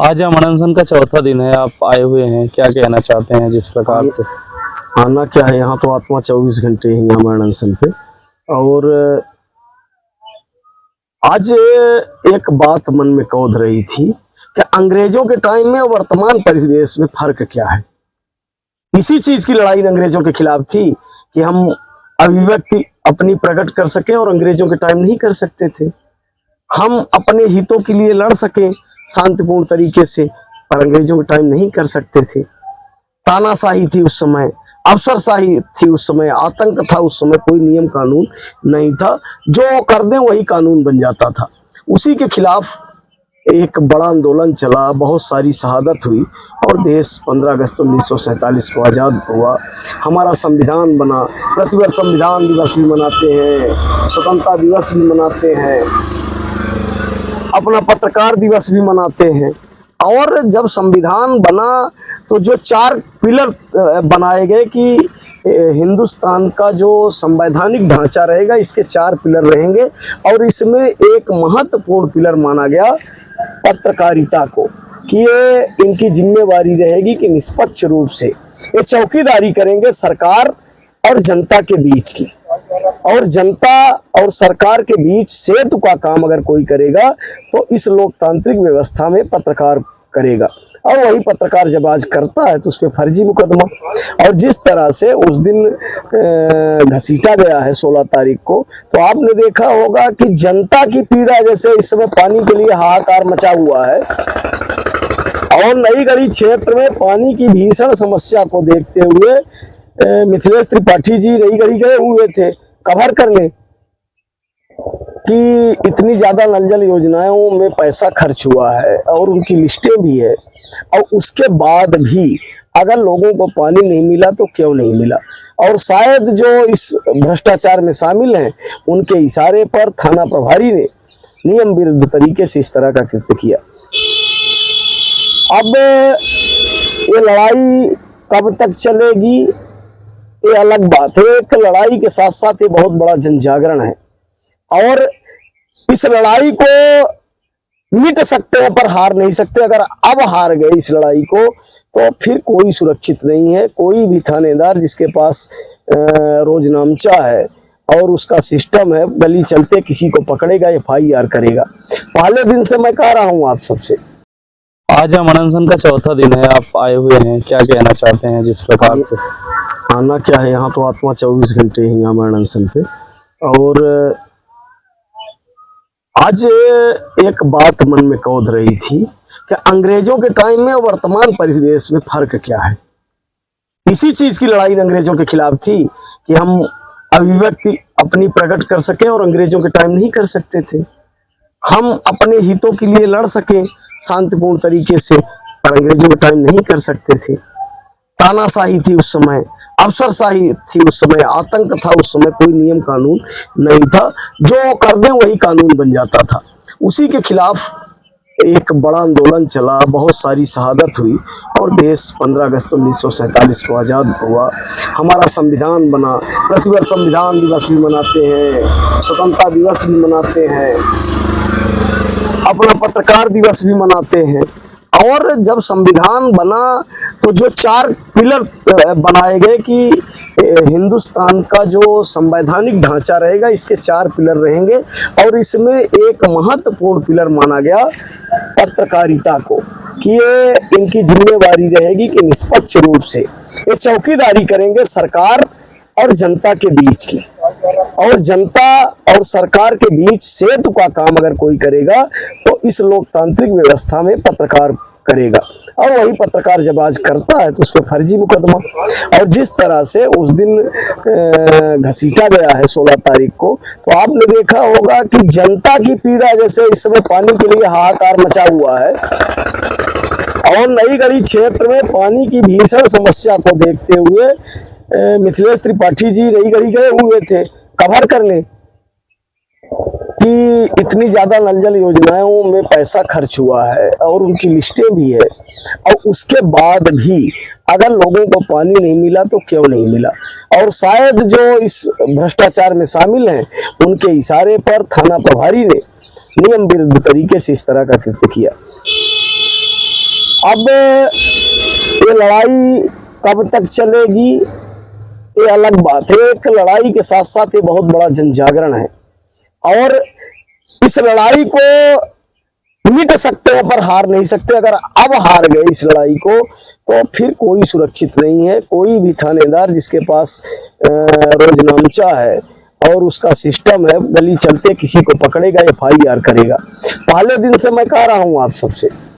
आज हम अनशन का चौथा दिन है, आप आए हुए हैं, क्या कहना चाहते हैं? जिस प्रकार से आना क्या है, यहाँ तो आत्मा 24 घंटे ही यहाँ अनशन पे। और आज एक बात मन में कौध रही थी कि अंग्रेजों के टाइम में और वर्तमान परिवेश में फर्क क्या है। इसी चीज की लड़ाई अंग्रेजों के खिलाफ थी कि हम अभिव्यक्ति अपनी प्रकट कर सके और अंग्रेजों के टाइम नहीं कर सकते थे। हम अपने हितों के लिए लड़ सके शांतिपूर्ण तरीके से, पर अंग्रेजों के टाइम नहीं कर सकते थे। तानाशाही थी उस समय, अफसरशाही थी उस समय, आतंक था उस समय, कोई नियम कानून नहीं था। जो कर दें वही कानून बन जाता था। उसी के खिलाफ एक बड़ा आंदोलन चला, बहुत सारी शहादत हुई और देश 15 अगस्त 1947 को आज़ाद हुआ। हमारा संविधान बना। प्रतिवर्ष संविधान दिवस भी मनाते हैं, स्वतंत्रता दिवस भी मनाते हैं, अपना पत्रकार दिवस भी मनाते हैं। और जब संविधान बना तो जो 4 पिलर बनाए गए कि हिंदुस्तान का जो संवैधानिक ढांचा रहेगा, इसके 4 पिलर रहेंगे और इसमें एक महत्वपूर्ण पिलर माना गया पत्रकारिता को, कि ये इनकी जिम्मेवारी रहेगी कि निष्पक्ष रूप से ये चौकीदारी करेंगे सरकार और जनता के बीच की। और जनता और सरकार के बीच सेतु का काम अगर कोई करेगा तो इस लोकतांत्रिक व्यवस्था में पत्रकार करेगा। और वही पत्रकार जब आज करता है तो उस पर फर्जी मुकदमा। और जिस तरह से उस दिन घसीटा गया है 16 तारीख को, तो आपने देखा होगा कि जनता की पीड़ा जैसे इस समय पानी के लिए हाहाकार मचा हुआ है। और नई गढ़ी क्षेत्र में पानी की भीषण समस्या को देखते हुए मिथिलेश त्रिपाठी जी नई गढ़ी गए हुए थे कवर करने कि इतनी ज्यादा नल जल योजनाओं में पैसा खर्च हुआ है और उनकी लिस्टें भी है। और उसके बाद भी अगर लोगों को पानी नहीं मिला तो क्यों नहीं मिला। और शायद जो इस भ्रष्टाचार में शामिल हैं उनके इशारे पर थाना प्रभारी ने नियम विरुद्ध तरीके से इस तरह का कृत्य किया। अब ये लड़ाई कब तक चलेगी ये अलग बात है। एक लड़ाई के साथ साथ ये बहुत बड़ा जन जागरण है और इस लड़ाई को मिट सकते हैं पर हार नहीं सकते। अगर अब हार गए इस लड़ाई को तो फिर कोई सुरक्षित नहीं है। कोई भी थानेदार जिसके पास रोज नामचा है और उसका सिस्टम है, गली चलते किसी को पकड़ेगा, FIR करेगा। पहले दिन से मैं कह रहा हूं आप सबसे, आज हम अनशन का चौथा दिन है, आप आए हुए हैं, क्या कहना चाहते हैं? जिस प्रकार से आना क्या है, यहाँ तो आत्मा 24 घंटे ही यहाँ अनशन पे। और आज एक बात मन में कौध रही थी कि अंग्रेजों के टाइम में और वर्तमान परिवेश में फर्क क्या है। इसी चीज की लड़ाई अंग्रेजों के खिलाफ थी कि हम अभिव्यक्ति अपनी प्रकट कर सके और अंग्रेजों के टाइम नहीं कर सकते थे। हम अपने हितों के लिए लड़ सके शांतिपूर्ण तरीके से, पर अंग्रेजों के टाइम नहीं कर सकते थे। तानाशाही थी उस समय, अफसरशाही थी उस समय, आतंक था उस समय, कोई नियम कानून नहीं था। जो कर दें वही कानून बन जाता था। उसी के खिलाफ एक बड़ा आंदोलन चला, बहुत सारी शहादत हुई और देश 15 अगस्त 1947 को आज़ाद हुआ। हमारा संविधान बना। प्रतिवर्ष संविधान दिवस भी मनाते हैं, स्वतंत्रता दिवस भी मनाते हैं, अपना पत्रकार दिवस भी मनाते हैं। और जब संविधान बना तो जो 4 पिलर बनाए गए कि हिंदुस्तान का जो संवैधानिक ढांचा रहेगा, इसके 4 पिलर रहेंगे और इसमें एक महत्वपूर्ण पिलर माना गया पत्रकारिता को, कि ये इनकी जिम्मेवारी रहेगी कि निष्पक्ष रूप से ये चौकीदारी करेंगे सरकार और जनता के बीच की। और जनता और सरकार के बीच सेतु का काम अगर कोई करेगा तो इस लोकतांत्रिक व्यवस्था में पत्रकार करेगा। और वही पत्रकार जब आज करता है तो उस पर फर्जी मुकदमा। और जिस तरह से उस दिन घसीटा गया है 16 तारीख को, तो आपने देखा होगा कि जनता की पीड़ा जैसे इस समय पानी के लिए हाहाकार मचा हुआ है। और नई गढ़ी क्षेत्र में पानी की भीषण समस्या को देखते हुए मिथिलेश त्रिपाठी जी नई गढ़ी गए हुए थे कवर करने कि इतनी ज्यादा नल जल योजनाओं में पैसा खर्च हुआ है और उनकी लिस्टें भी है। और उसके बाद भी अगर लोगों को पानी नहीं मिला तो क्यों नहीं मिला। और शायद जो इस भ्रष्टाचार में शामिल हैं उनके इशारे पर थाना प्रभारी ने नियम विरुद्ध तरीके से इस तरह का कृत्य किया। अब ये लड़ाई कब तक चलेगी ये अलग बात है। एक लड़ाई के साथ साथ ये बहुत बड़ा जन जागरण है और इस लड़ाई को मिट सकते हैं पर हार नहीं सकते। अगर अब हार गए इस लड़ाई को तो फिर कोई सुरक्षित नहीं है। कोई भी थानेदार जिसके पास रोजनामचा है और उसका सिस्टम है, गली चलते किसी को पकड़ेगा, FIR करेगा। पहले दिन से मैं कह रहा हूं आप सबसे